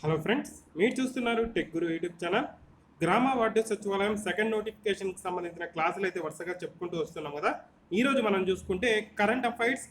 Hello friends, మీరు చూస్తున్నారు tech గురు YouTube channel. గ్రామ వార్డు సచివాలయం సెకండ్ నోటిఫికేషన్కి సంబంధించిన క్లాసులు అయితే వరుసగా చెప్పుకుంటూ వస్తున్నాం కదా. ఈరోజు మనం చూసుకుంటే current affairs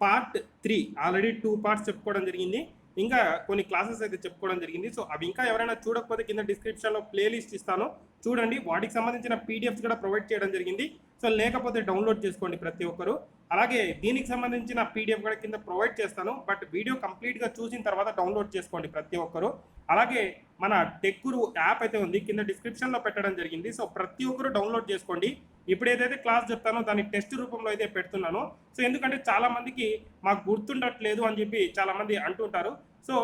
part 3 already 2 parts చెప్పుకోవడం జరిగింది. ఇంకా కొన్ని క్లాసెస్ అయితే చెప్పుకోవడం జరిగింది. సో అవి ఇంకా ఎవరైనా చూడకపోతే కింద డిస్క్రిప్షన్లో ప్లేలిస్ట్ ఇస్తాను, చూడండి. వాటికి సంబంధించిన పీడిఎఫ్స్ కూడా ప్రొవైడ్ చేయడం జరిగింది. సో లేకపోతే డౌన్లోడ్ చేసుకోండి ప్రతి ఒక్కరు. అలాగే దీనికి సంబంధించిన పీడిఎఫ్ కూడా కింద ప్రొవైడ్ చేస్తాను, బట్ వీడియో కంప్లీట్గా చూసిన తర్వాత డౌన్లోడ్ చేసుకోండి ప్రతి ఒక్కరు. అలాగే మన టెక్ గురు యాప్ అయితే ఉంది, కింద డిస్క్రిప్షన్లో పెట్టడం జరిగింది. సో ప్రతి ఒక్కరు డౌన్లోడ్ చేసుకోండి. ఇప్పుడు ఏదైతే క్లాస్ చెప్తానో దాన్ని టెస్ట్ రూపంలో అయితే పెడుతున్నాను. సో ఎందుకంటే చాలామందికి మాకు గుర్తుండట్లేదు అని చెప్పి చాలామంది అంటుంటారు. సో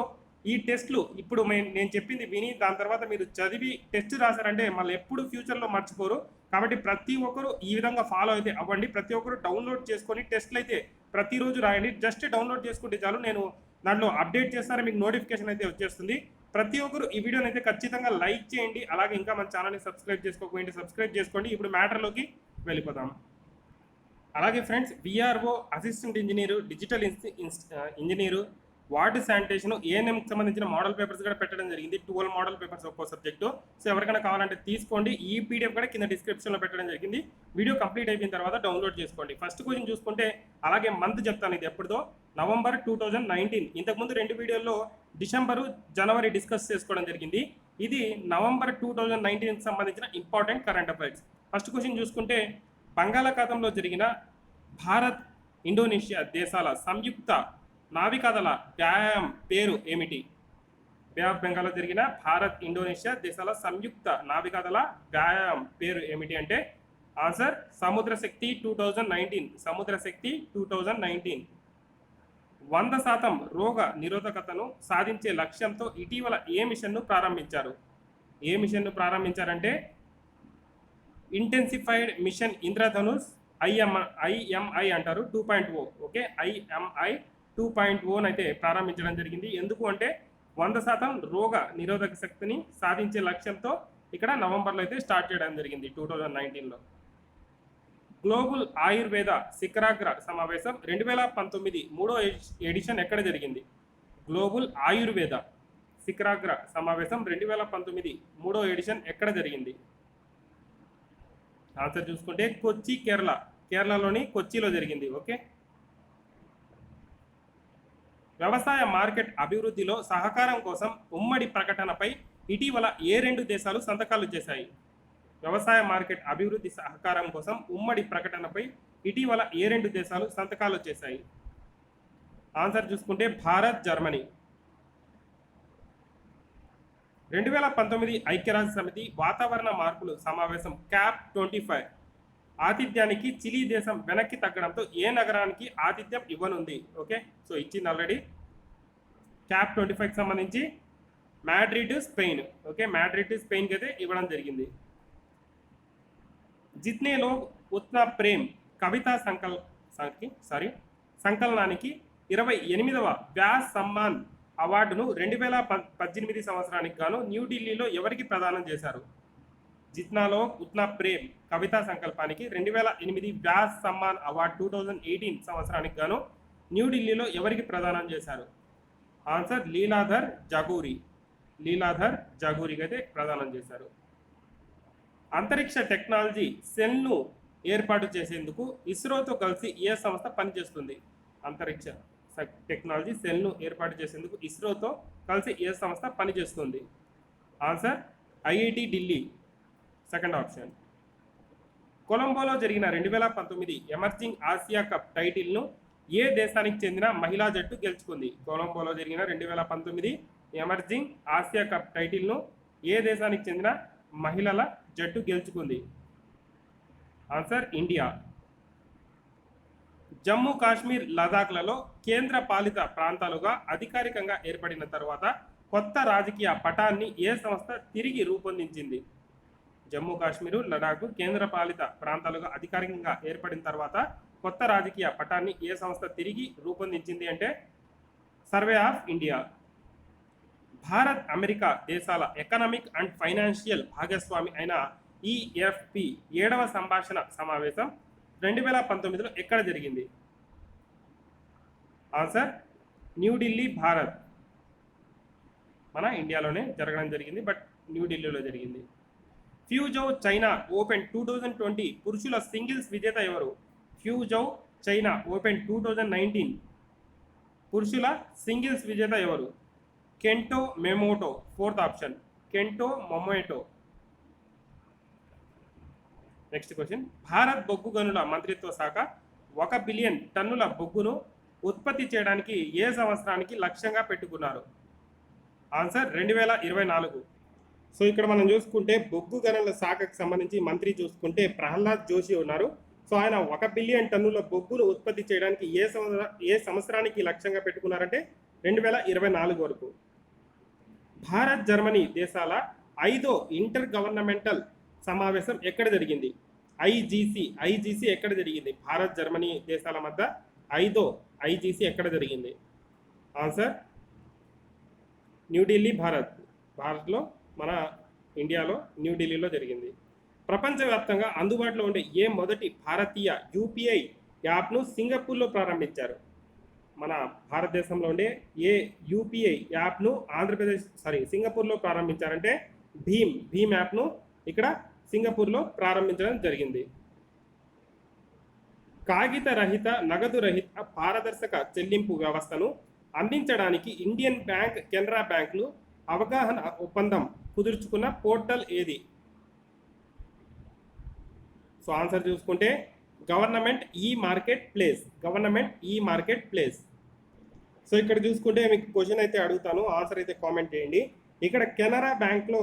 ఈ టెస్ట్లు ఇప్పుడు నేను చెప్పింది విని దాని తర్వాత మీరు చదివి టెస్ట్ రాశారంటే మళ్ళీ ఎప్పుడు ఫ్యూచర్లో మర్చిపోరు. కాబట్టి ప్రతి ఒక్కరు ఈ విధంగా ఫాలో అయితే అవ్వండి. ప్రతి ఒక్కరు డౌన్లోడ్ చేసుకొని టెస్ట్లు అయితే ప్రతిరోజు రాయండి. జస్ట్ డౌన్లోడ్ చేసుకుంటే చాలు, నేను దాంట్లో అప్డేట్ చేస్తాను, మీకు నోటిఫికేషన్ అయితే వచ్చేస్తుంది. ప్రతి ఒక్కరు ఈ వీడియోని అయితే ఖచ్చితంగా లైక్ చేయండి. అలాగే ఇంకా మన ఛానల్ని సబ్స్క్రైబ్ చేసుకోకపోయింటే సబ్స్క్రైబ్ చేసుకోండి. ఇప్పుడు మ్యాటర్లోకి వెళ్ళిపోదాం. అలాగే friends, VRO, assistant engineer, digital engineer, ward sanitation, ఏఎన్ఎంకి సంబంధించిన మోడల్ పేపర్స్ కూడా పెట్టడం జరిగింది. 12 మోడల్ పేపర్స్ ఒక్కో సబ్జెక్టు. సో ఎవరికైనా కావాలంటే తీసుకోండి. ఈ పీడిఎఫ్ కూడా కింద డిస్క్రిప్షన్లో పెట్టడం జరిగింది. వీడియో కంప్లీట్ అయిపోయిన తర్వాత డౌన్లోడ్ చేసుకోండి. ఫస్ట్ క్వశ్చన్ చూసుకుంటే, అలాగే మంత్ చెప్తాను, ఇది ఎప్పుడుదో, నవంబర్ 2019. ఇంతకుముందు 2 వీడియోల్లో డిసెంబరు, జనవరి డిస్కస్ చేసుకోవడం జరిగింది. ఇది నవంబర్ 2019కి సంబంధించిన important current affairs. First question చూసుకుంటే, బంగాళాఖాతంలో జరిగిన భారత్, ఇండోనేషియా దేశాల సంయుక్త నావికాదళ వ్యాయామం పేరు ఏమిటి? బే ఆఫ్ బెంగాల్లో జరిగిన భారత్, ఇండోనేషియా దేశాల సంయుక్త నావికాదళ వ్యాయామం పేరు ఏమిటి అంటే ఆన్సర్ సముద్ర శక్తి 2019. సముద్ర శక్తి 2019. 100% రోగ నిరోధకతను సాధించే లక్ష్యంతో ఇటీవల ఏ మిషన్ను ప్రారంభించారు? ఏ మిషన్ను ప్రారంభించారంటే ఇంటెన్సిఫైడ్ మిషన్ ఇంద్రధనుష్, ఐఎంఐ అంటారు 2.0. ఓకే, ఐఎంఐ 2.0 అయితే ప్రారంభించడం జరిగింది. ఎందుకు అంటే 100% రోగ నిరోధక శక్తిని సాధించే లక్ష్యంతో ఇక్కడ నవంబర్లో అయితే స్టార్ట్ చేయడం జరిగింది 2019లో. గ్లోబల్ ఆయుర్వేద శిఖరాగ్ర సమావేశం 2019 మూడో ఎడిషన్ ఎక్కడ జరిగింది? గ్లోబల్ ఆయుర్వేద శిఖరాగ్ర సమావేశం 2019 మూడో ఎడిషన్ ఎక్కడ జరిగింది? ఆన్సర్ చూసుకుంటే కొచ్చి, కేరళలోని కొచ్చిలో జరిగింది. ఓకే, వ్యవసాయ మార్కెట్ అభివృద్ధిలో సహకారం కోసం ఉమ్మడి ప్రకటనపై ఇటీవల ఏ 2 దేశాలు సంతకాలు చేశాయి? వ్యవసాయ మార్కెట్ అభివృద్ధి సహకారం కోసం ఉమ్మడి ప్రకటనపై ఇటీవల ఏ 2 దేశాలు సంతకాలు చేశాయి? ఆన్సర్ చూసుకుంటే భారత్, జర్మనీ. 2019 ఐక్యరాజ్య సమితి వాతావరణ మార్పులు సమావేశం CAP 25 ఆతిథ్యానికి చిలీ దేశం వెనక్కి తగ్గడంతో ఏ నగరానికి ఆతిథ్యం ఇవ్వనుంది? ఓకే, సో ఇచ్చింది ఆల్రెడీ. CAP 25కి సంబంధించి మాడ్రిడ్, స్పెయిన్. ఓకే, మాడ్రిడ్, స్పెయిన్కి అయితే ఇవ్వడం జరిగింది. జిత్నే లోగ్ ఉత్నా ప్రేమ్ కవితా సంకలనానికి 28వ వ్యాస్ సమ్మాన్ అవార్డును 2018 సంవత్సరానికి గాను న్యూఢిల్లీలో ఎవరికి ప్రదానం చేశారు? జిత్నాలో ఉత్నా ప్రేమ్ కవితా సంకల్పానికి 2008 వ్యాస్ సమ్మాన్ అవార్డు 2018 సంవత్సరానికి గాను న్యూఢిల్లీలో ఎవరికి ప్రదానం చేశారు? ఆన్సర్ లీలాధర్ జగూరికి అయితే ప్రదానం చేశారు. అంతరిక్ష టెక్నాలజీ సెల్ను ఏర్పాటు చేసేందుకు ఇస్రోతో కలిసి ఏ సంస్థ పనిచేస్తుంది? అంతరిక్ష టెక్నాలజీ సెల్ను ఏర్పాటు చేసేందుకు ఇస్రోతో కలిసి ఏ సంస్థ పనిచేస్తుంది? Answer IIT Delhi, second option. కొలంబోలో జరిగిన 2019 ఎమర్జింగ్ ఆసియా కప్ టైటిల్ను ఏ దేశానికి చెందిన మహిళా జట్టు గెలుచుకుంది? కొలంబోలో జరిగిన 2019 ఎమర్జింగ్ ఆసియా కప్ టైటిల్ను ఏ దేశానికి చెందిన మహిళల జట్టు గెలుచుకుంది? Answer India. జమ్మూ కాశ్మీర్, లదాఖ్లలో కేంద్ర పాలిత ప్రాంతాలుగా అధికారికంగా ఏర్పడిన తర్వాత కొత్త రాజకీయ పటాన్ని ఏ సంస్థ తిరిగి రూపొందించింది? జమ్మూ కాశ్మీరు, లడాఖ్ కేంద్ర పాలిత ప్రాంతాలుగా అధికారికంగా ఏర్పడిన తర్వాత కొత్త రాజకీయ పటాన్ని ఏ సంస్థ తిరిగి రూపొందించింది అంటే survey of India. Bharat, America దేశాల ఎకనామిక్ అండ్ ఫైనాన్షియల్ భాగస్వామి అయిన ఈఎఫ్పి 7వ సంభాషణ సమావేశం 2019లో ఎక్కడ జరిగింది? ఆన్సర్ న్యూఢిల్లీ, భారత్. మన ఇండియాలోనే జరగడం జరిగింది, బట్ న్యూఢిల్లీలో జరిగింది. ఫ్యూజౌ చైనా ఓపెన్ 2020 పురుషుల సింగిల్స్ విజేత ఎవరు? ఫ్యూజౌ చైనా ఓపెన్ 2019 పురుషుల సింగిల్స్ విజేత ఎవరు? Kento memento, fourth option Kento Momota. Next question, Bharat బొగ్గు గనుల మంత్రిత్వ శాఖ 1 బిలియన్ టన్నుల బొగ్గును ఉత్పత్తి చేయడానికి ఏ సంవత్సరానికి లక్ష్యంగా పెట్టుకున్నారు? ఆన్సర్ 2024. సో ఇక్కడ మనం చూసుకుంటే బొగ్గు గనుల శాఖకు సంబంధించి మంత్రి చూసుకుంటే ప్రహ్లాద్ జోషి ఉన్నారు. సో ఆయన 1 బిలియన్ టన్నుల బొగ్గును ఉత్పత్తి చేయడానికి ఏ సంవత్సరానికి లక్ష్యంగా పెట్టుకున్నారంటే 2024 వరకు. భారత్ జర్మనీ దేశాల 5వ ఇంటర్ గవర్నమెంటల్ సమావేశం ఎక్కడ జరిగింది? ఐజీసీ ఎక్కడ జరిగింది? భారత్ జర్మనీ దేశాల మధ్య 5వ ఐజీసీ ఎక్కడ జరిగింది? ఆన్సర్ న్యూఢిల్లీ, భారత్లో మన ఇండియాలో న్యూఢిల్లీలో జరిగింది. ప్రపంచవ్యాప్తంగా అందుబాటులో ఉండే మొదటి భారతీయ యూపీఐ యాప్ను సింగపూర్లో ప్రారంభించారు? మన భారతదేశంలో ఉండే యూపీఐ యాప్ను సింగపూర్లో ప్రారంభించారంటే భీమ్ యాప్ను ఇక్కడ సింగపూర్లో ప్రారంభించడం జరిగింది. కాగిత రహిత, నగదు రహిత, పారదర్శక చెల్లింపు వ్యవస్థను అందించడానికి ఇండియన్ బ్యాంక్, కెనరా బ్యాంకులు అవగాహన ఒప్పందం కుదుర్చుకున్న పోర్టల్ ఏది? సో ఆన్సర్ చూసుకుంటే గవర్నమెంట్ ఈ మార్కెట్ ప్లేస్. సో ఇక్కడ చూసుకుంటే మీకు క్వశ్చన్ అయితే అడుగుతాను, ఆన్సర్ అయితే కామెంట్ చేయండి. ఇక్కడ కెనరా బ్యాంక్లో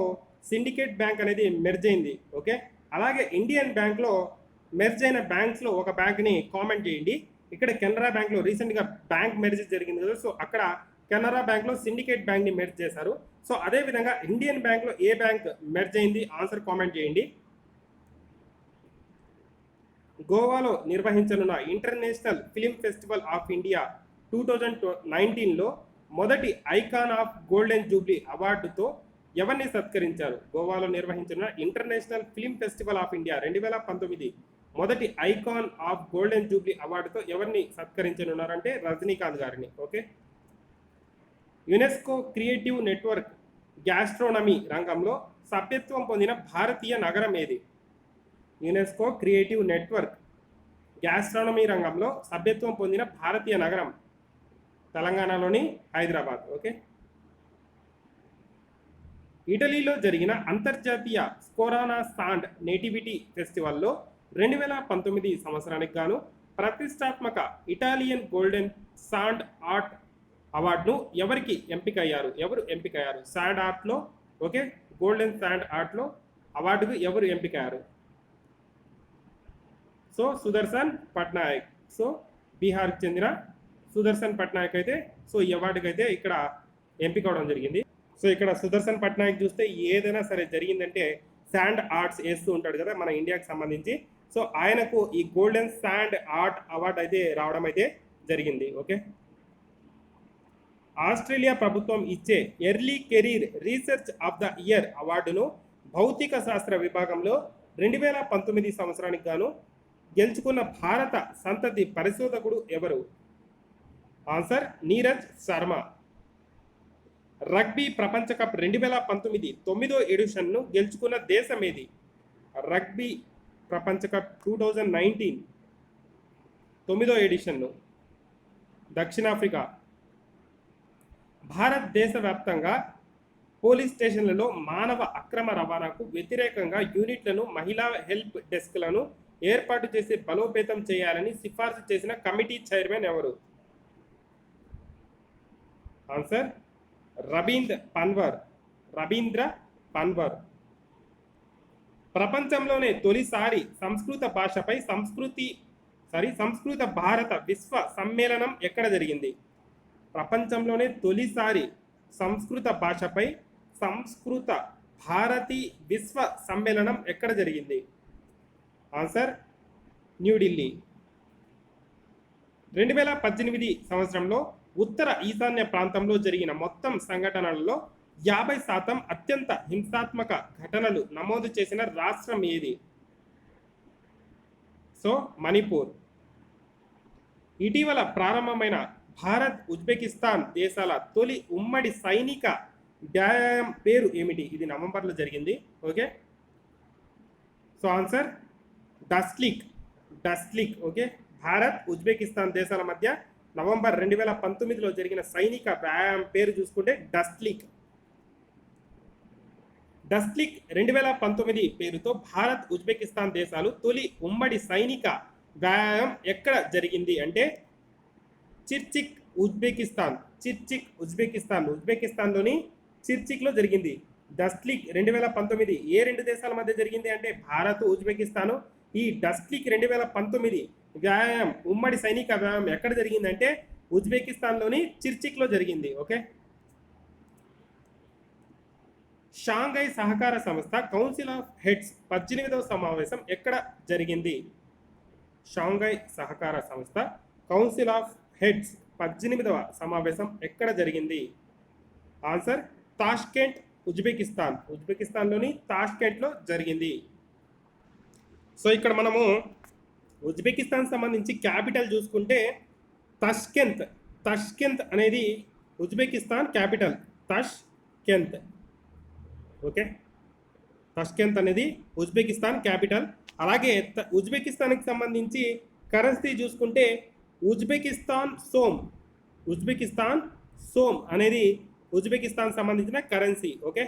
సిండికేట్ బ్యాంక్ అనేది మెర్జ్ అయింది. ఓకే, అలాగే ఇండియన్ బ్యాంక్లో మెర్జ్ అయిన బ్యాంక్స్లో ఒక బ్యాంక్ని కామెంట్ చేయండి. ఇక్కడ కెనరా బ్యాంక్లో రీసెంట్గా బ్యాంక్ మెర్జ్ జరిగింది కదా, సో అక్కడ కెనరా బ్యాంక్లో సిండికేట్ బ్యాంక్ని మెర్జ్ చేశారు. సో అదేవిధంగా ఇండియన్ బ్యాంక్లో ఏ బ్యాంక్ మెర్జ్ అయింది? ఆన్సర్ కామెంట్ చేయండి. గోవాలో నిర్వహించనున్న international film festival of India 2019లో మొదటి ఐకాన్ ఆఫ్ గోల్డెన్ జూబ్లీ అవార్డుతో ఎవరిని సత్కరించారు? గోవాలో నిర్వహించిన international film festival of India 2019 మొదటి ఐకాన్ ఆఫ్ గోల్డెన్ జూబ్లీ అవార్డుతో ఎవరిని సత్కరించనున్నారంటే రజనీకాంత్ గారిని. Okay, UNESCO creative network gastronomy రంగంలో సభ్యత్వం పొందిన భారతీయ నగరం ఏది? యునెస్కో క్రియేటివ్ నెట్వర్క్ గ్యాస్ట్రోనమీ రంగంలో సభ్యత్వం పొందిన భారతీయ నగరం తెలంగాణలోని హైదరాబాద్. ఓకే, ఇటలీలో జరిగిన అంతర్జాతీయ స్కోరానా సాండ్ నేటివిటీ ఫెస్టివల్లో 2019 సంవత్సరానికి గాను ప్రతిష్టాత్మక ఇటాలియన్ గోల్డెన్ సాండ్ ఆర్ట్ అవార్డును ఎవరు ఎంపికయ్యారు? సాండ్ ఆర్ట్లో, ఓకే, గోల్డెన్ సాండ్ ఆర్ట్లో అవార్డుకు ఎవరు ఎంపికయ్యారు? సో సుదర్శన్ పట్నాయక్. సో బీహార్కి చెందిన సుదర్శన్ పట్నాయక్ అయితే సో ఈ అవార్డుకి అయితే ఇక్కడ ఎంపిక అవడం జరిగింది. సో ఇక్కడ సుదర్శన్ పట్నాయక్ చూస్తే ఏదైనా సరే జరిగిందంటే శాండ్ ఆర్ట్స్ వేస్తూ ఉంటాడు కదా మన ఇండియాకి సంబంధించి. సో ఆయనకు ఈ గోల్డెన్ శాండ్ ఆర్ట్ అవార్డు అయితే రావడం అయితే జరిగింది. ఓకే, ఆస్ట్రేలియా ప్రభుత్వం ఇచ్చే early career research of the year అవార్డును భౌతిక శాస్త్ర విభాగంలో 2019 సంవత్సరానికి గాను గెలుచుకున్న భారత సంతతి పరిశోధకుడు ఎవరు? ఆన్సర్ నీరజ్ శర్మ. రగ్బీ ప్రపంచ కప్ 2019 9వ ఎడిషన్ను గెలుచుకున్న దేశం ఏది? రగ్బీ ప్రపంచ కప్ 2019 9వ ఎడిషన్ను దక్షిణాఫ్రికా. భారతదేశ వ్యాప్తంగా పోలీస్ స్టేషన్లలో మానవ అక్రమ రవాణాకు వ్యతిరేకంగా యూనిట్లను, మహిళా హెల్ప్ డెస్క్లను ఏర్పాటు చేసి బలోపేతం చేయాలని సిఫార్సు చేసిన కమిటీ చైర్మన్ ఎవరు? ఆన్సర్ రవీంద్ర పన్వర్. ప్రపంచంలోనే తొలిసారి సంస్కృత భారత విశ్వ సమ్మేళనం ఎక్కడ జరిగింది? ప్రపంచంలోనే తొలిసారి సంస్కృత భాషపై సంస్కృత భారతి విశ్వ సమ్మేళనం ఎక్కడ జరిగింది? ఆన్సర్ న్యూఢిల్లీ. 2018 సంవత్సరంలో ఉత్తర ఈశాన్య ప్రాంతంలో జరిగిన మొత్తం సంఘటనలలో 50% అత్యంత హింసాత్మక ఘటనలు నమోదు చేసిన రాష్ట్రం ఏది? సో మణిపూర్. ఇటీవల ప్రారంభమైన భారత్ ఉజ్బెకిస్తాన్ దేశాల తొలి ఉమ్మడి సైనిక డ్యామ్ పేరు ఏమిటి? ఇది నవంబర్లో జరిగింది. Okay, so answer Dustlik. Dustlik. Okay, Bharat Uzbekistan దేశాల మధ్య నవంబర్ 2019లో జరిగిన సైనిక వ్యాయామం పేరు చూసుకుంటే డస్ట్లిక్. డస్ట్లిక్ 2019 పేరుతో భారత్ ఉజ్బెకిస్తాన్ దేశాలు తొలి ఉమ్మడి సైనిక వ్యాయామం ఎక్కడ జరిగింది అంటే చిర్చిక్ ఉజ్బెకిస్తాన్. చిర్చిక్ ఉజ్బెకిస్తాన్, ఉజ్బెకిస్తాన్లోని చిర్చిక్లో జరిగింది. డస్ట్లిక్ 2019 ఏ రెండు దేశాల మధ్య జరిగింది అంటే భారత్ ఉజ్బెకిస్తాను. ఈ డస్ట్లిక్ 2019 వ్యాయామం ఉమ్మడి సైనిక వ్యాయామం ఎక్కడ జరిగిందంటే ఉజ్బెకిస్తాన్లోని చిర్చిక్లో జరిగింది. ఓకే, షాంఘై సహకార సంస్థ కౌన్సిల్ ఆఫ్ హెడ్స్ 18వ సమావేశం ఎక్కడ జరిగింది? షాంఘై సహకార సంస్థ కౌన్సిల్ ఆఫ్ హెడ్స్ 18వ సమావేశం ఎక్కడ జరిగింది? Answer Tashkent, Uzbekistan. ఉజ్బెకిస్తాన్లోని తాష్కెంట్లో జరిగింది. సో ఇక్కడ మనము ఉజ్బెకిస్తాన్ సంబంధించి క్యాపిటల్ చూసుకుంటే తష్కెంత్. తష్కెంత్ అనేది ఉజ్బెకిస్తాన్ క్యాపిటల్. తష్కెంత్. ఓకే, తష్కెంత్ అనేది ఉజ్బెకిస్తాన్ క్యాపిటల్. అలాగే ఉజ్బెకిస్తాన్కి సంబంధించి కరెన్సీ చూసుకుంటే ఉజ్బెకిస్తాన్ సోమ్. ఉజ్బెకిస్తాన్ సోమ్ అనేది ఉజ్బెకిస్తాన్ సంబంధించిన కరెన్సీ. Okay,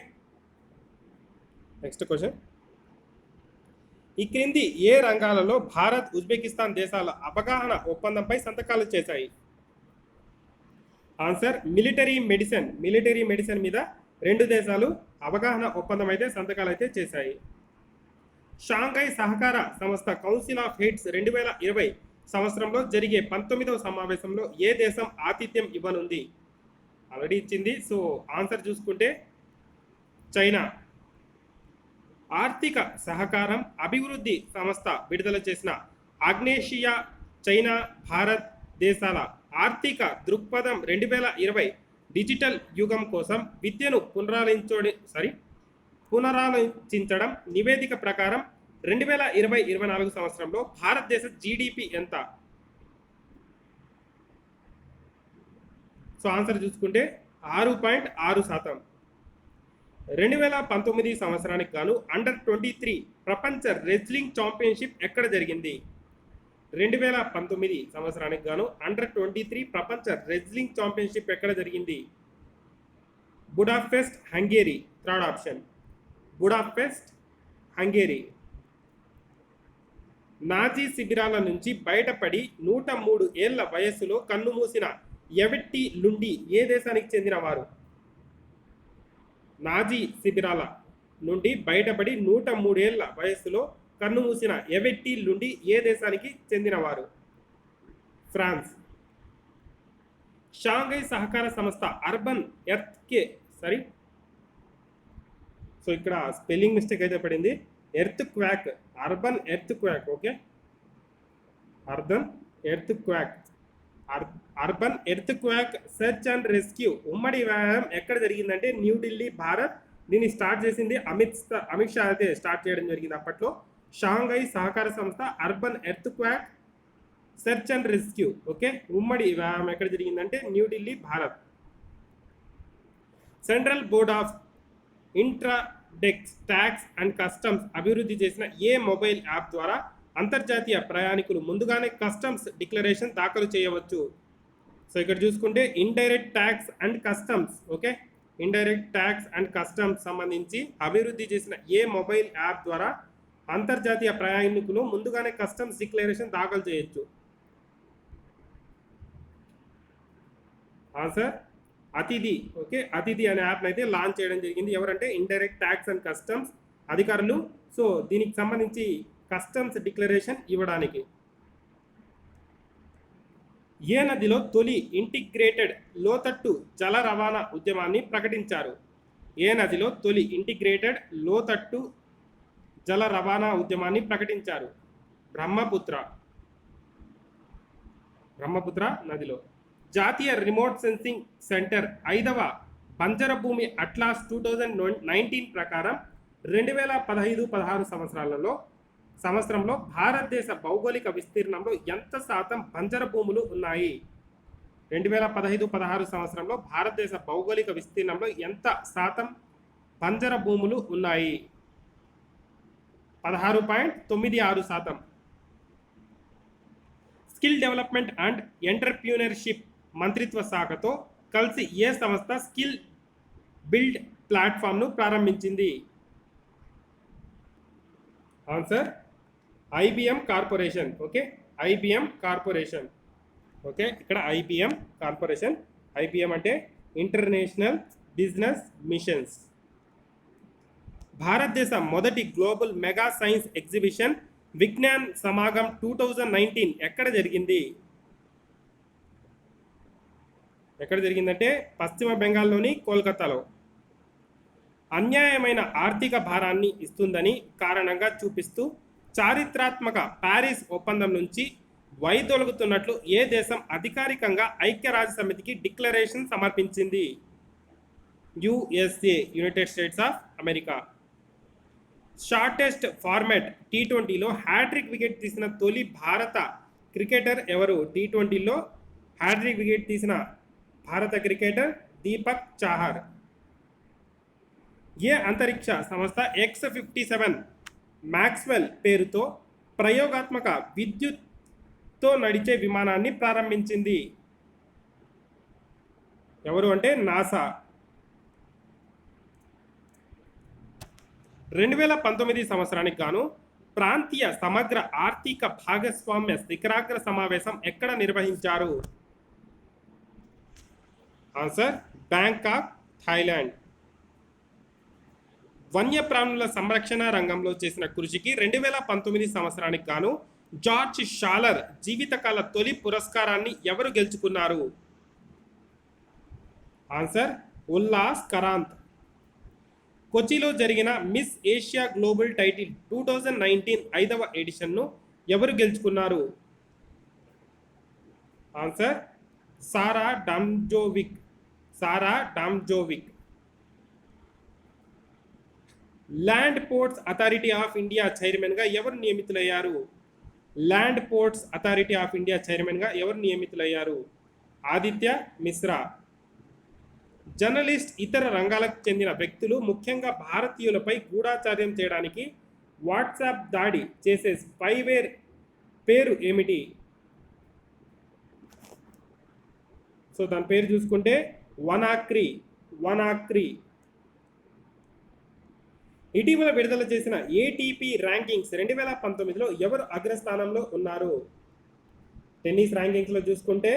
next question. ఈ క్రింది ఏ రంగాలలో భారత్ ఉజ్బెకిస్తాన్ దేశాల అవగాహన ఒప్పందంపై సంతకాలు చేశాయి? Answer military medicine. Military medicine మీద రెండు దేశాలు అవగాహన ఒప్పందం అయితే సంతకాలు అయితే చేశాయి. షాంఘై సహకార సంస్థ కౌన్సిల్ ఆఫ్ హెడ్స్ 2020 సంవత్సరంలో జరిగే 19వ సమావేశంలో ఏ దేశం ఆతిథ్యం ఇవ్వనుంది? ఆల్రెడీ ఇచ్చింది. సో ఆన్సర్ చూసుకుంటే చైనా. ఆర్థిక సహకారం అభివృద్ధి సంస్థ విడుదల చేసిన ఆగ్నేషియా, చైనా, భారత్ దేశాల ఆర్థిక దృక్పథం 2020 డిజిటల్ యుగం కోసం విద్యను పునరాలోచించడం నివేదిక ప్రకారం 2020-24 సంవత్సరంలో భారతదేశ జీడిపి ఎంత? సో ఆన్సర్ చూసుకుంటే 6.6%. 2019 సంవత్సరానికి గాను అండర్-23 ప్రపంచ రెజ్లింగ్ ఛాంపియన్షిప్ ఎక్కడ జరిగింది? 2019 సంవత్సరానికి గాను అండర్-23 ప్రపంచ రెజ్లింగ్ ఛాంపియన్షిప్ ఎక్కడ జరిగింది? Budapest, Hungary. Third option Budapest, Hungary. Nazi శిబిరాల నుంచి బయటపడి 103 ఏళ్ల వయస్సులో కన్నుమూసిన ఎవెట్టి లుండి ఏ దేశానికి చెందినవారు? నాజీ శిబిరాల నుండి బయటపడి 103 ఏళ్ల వయస్సులో కన్నుమూసిన ఎవెట్టి లుండి ఏ దేశానికి చెందినవారు? ఫ్రాన్స్. షాంఘై సహకార సంస్థ అర్బన్ సో ఇక్కడ స్పెల్లింగ్ మిస్టేక్ అయితే పడింది. Earth quack, urban earth quack. Okay, urban earth quack. Urban earthquake search and rescue ఉమ్మడి వ్యాయామం ఎక్కడ జరిగిందంటే న్యూఢిల్లీ, భారత్. దీన్ని స్టార్ట్ చేసింది అమిత్ షా అయితే స్టార్ట్ చేయడం జరిగింది అప్పట్లో. షాంఘై సహకార సంస్థ urban earthquake search and rescue. Okay, ఉమ్మడి వ్యాయామం ఎక్కడ జరిగిందంటే New Delhi, Bharat. Central board of indirect taxes and customs అభివృద్ధి చేసిన ఏ మొబైల్ యాప్ ద్వారా అంతర్జాతీయ ప్రయాణికులు ముందుగానే కస్టమ్స్ డిక్లరేషన్ దాఖలు చేయవచ్చు? సో ఇక్కడ చూసుకుంటే indirect tax and customs. Okay, indirect tax and customs సంబంధించి అభివృద్ధి చేసిన ఏ మొబైల్ యాప్ ద్వారా అంతర్జాతీయ ప్రయాణికులు ముందుగానే కస్టమ్స్ డిక్లరేషన్ దాఖలు చేయొచ్చు? ఆన్సర్ అతిథి. ఓకే, అతిథి అనే యాప్ని అయితే లాంచ్ చేయడం జరిగింది. ఎవరంటే ఇండైరెక్ట్ ట్యాక్స్ అండ్ కస్టమ్స్ అధికారులు. సో దీనికి సంబంధించి కస్టమ్స్ డిక్లరేషన్ ఇవ్వడానికి. ఏ నదిలో తొలి ఇంటిగ్రేటెడ్ లోతట్టు జల రవాణా ఉద్యమాన్ని ప్రకటించారు? ఏ నదిలో తొలి ఇంటిగ్రేటెడ్ లోతట్టు జల రవాణా ఉద్యమాన్ని ప్రకటించారు? బ్రహ్మపుత్ర. బ్రహ్మపుత్ర నదిలో. జాతీయ రిమోట్ సెన్సింగ్ సెంటర్ 5వ బంజరభూమి అట్లాస్ 2019 ప్రకారం 2015-16 సంవత్సరంలో భారతదేశ భౌగోళిక విస్తీర్ణంలో ఎంత శాతం బంజర భూములు ఉన్నాయి? 2015-16 సంవత్సరంలో భారతదేశ భౌగోళిక విస్తీర్ణంలో ఎంత శాతం బంజర భూములు ఉన్నాయి? 16.96%. స్కిల్ డెవలప్మెంట్ అండ్ ఎంటర్ప్రీనర్షిప్ మంత్రిత్వ శాఖతో కలిసి ఏ సంస్థ స్కిల్ బిల్డ్ ప్లాట్ఫామ్ను ప్రారంభించింది? Answer IBM corporation. Okay, IBM corporation. Okay, ఇక్కడ ఐబిఎం కార్పొరేషన్. ఐబిఎం అంటే ఇంటర్నేషనల్ బిజినెస్ మిషన్స్. భారతదేశ మొదటి global mega science exhibition Vigyan Samagam 2019 ఎక్కడ జరిగింది? ఎక్కడ జరిగిందంటే పశ్చిమ బెంగాల్లోని కోల్కతాలో. అన్యాయమైన ఆర్థిక భారాన్ని ఇస్తుందని కారణంగా చూపిస్తూ చారిత్రాత్మక ప్యారిస్ ఒప్పందం నుంచి వైదొలుగుతున్నట్లు ఏ దేశం అధికారికంగా ఐక్యరాజ్య సమితికి డిక్లరేషన్ సమర్పించింది? USA, united states of America. Shortest format T20లో హ్యాట్రిక్ వికెట్ తీసిన తొలి భారత క్రికెటర్ ఎవరు? T20లో హ్యాట్రిక్ వికెట్ తీసిన భారత క్రికెటర్ దీపక్ చాహర్. ఏ అంతరిక్ష సంస్థ X-57 మ్యాక్స్వెల్ పేరుతో ప్రయోగాత్మక విద్యుత్తో నడిచే విమానాన్ని ప్రారంభించింది? ఎవరు అంటే నాసా. 2019 సంవత్సరానికి గాను ప్రాంతీయ సమగ్ర ఆర్థిక భాగస్వామ్య శిఖరాగ్ర సమావేశం ఎక్కడ నిర్వహించారు? Answer Bangkok, Thailand. వన్యప్రాణుల సంరక్షణ రంగంలో చేసిన కృషికి 2019 సంవత్సరానికి గాను జార్జ్ షాలర్ జీవితకాల తొలి పురస్కారాన్ని ఎవరు గెలుచుకున్నారు? ఆన్సర్ ఉల్లాస్ కరాంత్. కొచ్చిలో జరిగిన మిస్ ఏషియా గ్లోబల్ టైటిల్ 2019 5వ ఎడిషన్ను ఎవరు గెలుచుకున్నారు? Answer Sara Damjovic. Sara Damjovic. Land ports authority of India చైర్మన్గా ఎవరు నియమితులయ్యారు? Land ports authority of India చైర్మన్గా ఎవరు నియమితులయ్యారు? ఆదిత్య మిశ్రా. జర్నలిస్ట్ ఇతర రంగాలకు చెందిన వ్యక్తులు ముఖ్యంగా భారతీయులపై గూఢాచార్యం చేయడానికి వాట్సాప్ దాడి చేసే స్పైవేర్ పేరు ఏమిటి? సో దాని పేరు చూసుకుంటే వనాక్రీ. వనాక్రీ. ఇటీవల విడుదల చేసిన ఏటీపీ ర్యాంకింగ్స్ 2019లో ఎవరు అగ్రస్థానంలో ఉన్నారు? టెన్నిస్ ర్యాంకింగ్స్లో చూసుకుంటే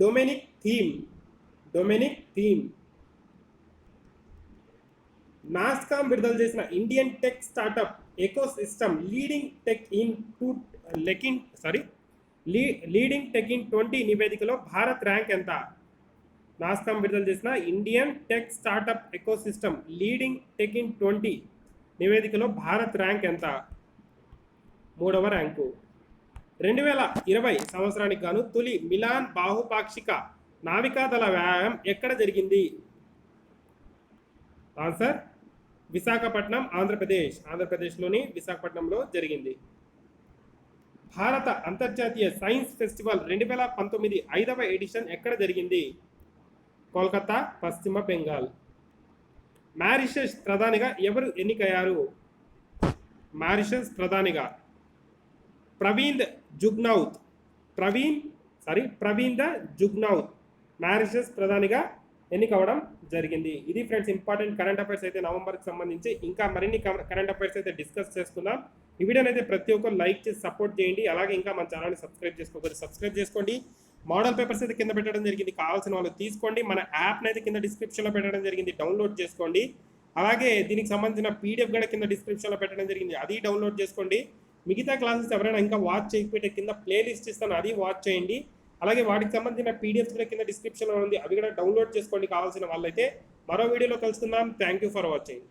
Dominic theme. Dominic theme. NASSCOM విడుదల చేసిన Indian tech startup ecosystem leading tech in 20 నివేదికలో భారత్ ర్యాంక్ ఎంత? నాస్కామ్ విడుదల చేసిన Indian tech startup ecosystem leading tech in 20 నివేదికలో భారత్ ర్యాంక్ ఎంత? 3వ ర్యాంకు. 2020 సంవత్సరానికి గాను తొలి మిలాన్ బాహుపాక్షిక నావికాదళ వ్యాయామం ఎక్కడ జరిగింది? ఆన్సర్ విశాఖపట్నం, ఆంధ్రప్రదేశ్. ఆంధ్రప్రదేశ్లోని విశాఖపట్నంలో జరిగింది. భారత అంతర్జాతీయ సైన్స్ ఫెస్టివల్ 2019 5వ ఎడిషన్ ఎక్కడ జరిగింది? కోల్కతా, పశ్చిమ బెంగాల్. మారిషస్ ప్రధానిగా ఎవరు ఎన్నికయ్యారు? మారిషస్ ప్రధానిగా ప్రవీంద్ జుగ్నౌత్. ప్రవీంద జుగ్నౌత్ మారిషస్ ప్రధానిగా ఎన్నికవడం జరిగింది. ఇది ఫ్రెండ్స్ ఇంపార్టెంట్ కరెంట్ అఫైర్స్ అయితే నవంబర్కి సంబంధించి. ఇంకా మరిన్ని కరెంట్ అఫైర్స్ అయితే డిస్కస్ చేసుకుందాం. ఈ వీడియోని అయితే ప్రతి ఒక్కరు లైక్ చేసి సపోర్ట్ చేయండి. అలాగే ఇంకా మన ఛానల్ని సబ్స్క్రైబ్ చేసుకోండి. మోడల్ పేపర్స్ అయితే కింద పెట్టడం జరిగింది, కావాల్సిన వాళ్ళు తీసుకోండి. మన యాప్ని అయితే కింద డిస్క్రిప్షన్లో పెట్టడం జరిగింది, డౌన్లోడ్ చేసుకోండి. అలాగే దీనికి సంబంధించిన పీడిఎఫ్ కూడా కింద డిస్క్రిప్షన్లో పెట్టడం జరిగింది, అది డౌన్లోడ్ చేసుకోండి. మిగతా క్లాసెస్ ఎవరైనా ఇంకా వాచ్ చేయకపోతే కింద ప్లేలిస్ట్ ఇస్తాను, అది వాచ్ చేయండి. అలాగే వాటికి సంబంధించిన పీడిఎఫ్స్ కూడా కింద డిస్క్రిప్షన్లో ఉంది, అవి కూడా డౌన్లోడ్ చేసుకోండి కావాల్సిన వాళ్ళైతే. మరో వీడియోలో కలుసుకుందాం. Thank you for watching.